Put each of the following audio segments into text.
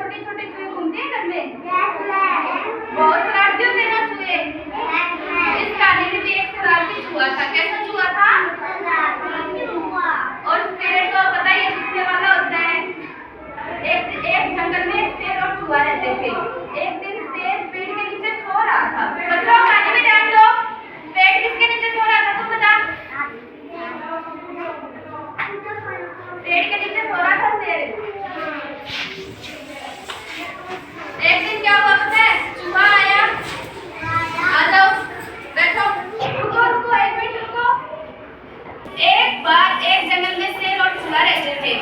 छोटे छोटे चूहे घूमते हैं घर में? बहुत शरारती होते हैं ना चूहे। इस कहानी में भी एक शरारती चूहा था। कैसा चूहा था? और शेर तो पता ही है गुस्से वाला होता है। एक जंगल में एक शेर और चूहा रहते थे। एक दिन शेर पेड़ के नीचे सो रहा था। बच्चों कहानी में ध्यान दो। पेड़ किसके नीचे सो रहा था तुम बता? पेड़ के नीचे सो रहा था शेर। एक दिन क्या हुआ पता है? चूहा आया। आ जाओ बैठो। रुको रुको एक मिनट रुको। एक बार एक जंगल में शेर और चूहा रहते थे।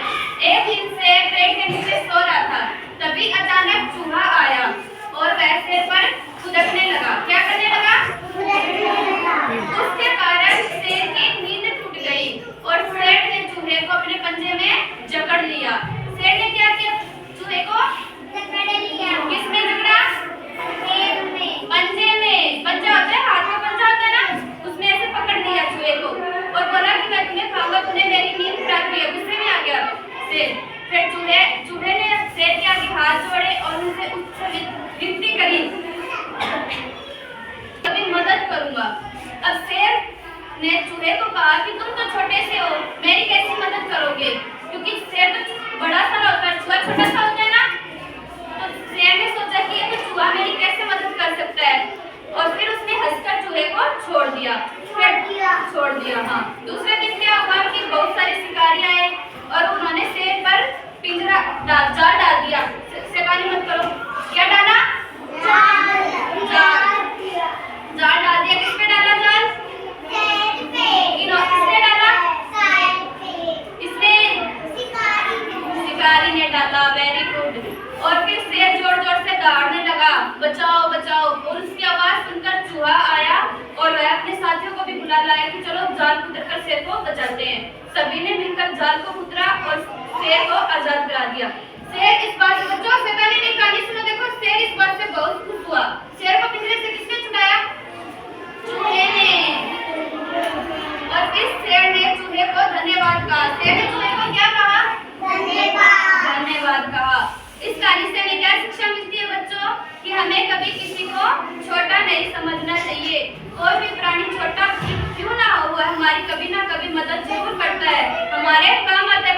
एक दिन शेर पेड़ के नीचे सो रहा था। तभी अचानक चूहा आया और वह शेर पर कूदने लगा। क्या करने लगा? उसके कारण शेर की नींद टूट गई और शेर ने चूहे को अपने पंजे में जकड़ लिया। शेर ने क्या किया? चूहे को किसमें जकड़ा? पंजे में। पंजा होता है, हाथ का पंजा होता है ना, उसमें ऐसे पकड़ लिया चूहे को और बोला कि मैं तुम्हें खाऊंगा, तूने मेरी नींद खराब की है। गुस्से में आ गया शेर। फिर चूहे ने शेर के आगे हाथ जोड़े और उनसे उससे विनती करी, कभी मदद करूंगा। अब शेर ने चूहे को कहा कि तुम तो छोटे से हो, मेरी कैसी मदद करोगे? क्योंकि शेर तो बड़ा सारा होता है, चूहा छोटा सा होता है ना। तो शेर ने सोचा कि ये तो चूहा मेरी कैसे मदद कर सकता है, और फिर उसने हंसकर चूहे को छोड़ दिया। हाँ। दूसरे दिन क्या हुआ कि बहुत सारे शिकारी आए और उन्होंने शेर पर पिंजरा जाल डाल दिया। शैतानी मत करो। क्या डाला? जाल डाल दिया। किस पे डाला जाल? किसने डाला? शिकारी ने डाला। Very good. और फिर शेर जोर जोर से दौड़ने लगा, बचाओ बचाओ। और उसकी आवाज सुनकर चूहा आया और वह अपने साथियों को भी बुला लाया कि चलो जाल कुतरकर शेर को बचाते हैं। सभी ने मिलकर जाल को कुतरा और शेर को आजाद करा दिया। शेर इस बात से, बच्चों शैतानी नहीं कहानी सुनो। देखो शेर इस बात से बहुत खुश हुआ। शेर को पिंजरे से किसने छुड़ाया? चूहे ने। और फिर शेर ने चूहे को धन्यवाद कहा। शेर ने चूहे को क्या कहा? धन्यवाद कहा। इस कहानी से हमें क्या शिक्षा मिलती है बच्चों? कि हमें कभी किसी को छोटा नहीं समझना चाहिए। कोई भी प्राणी छोटा क्यों ना हो, हमारी कभी ना कभी मदद जरूर करता है, हमारे काम आता है।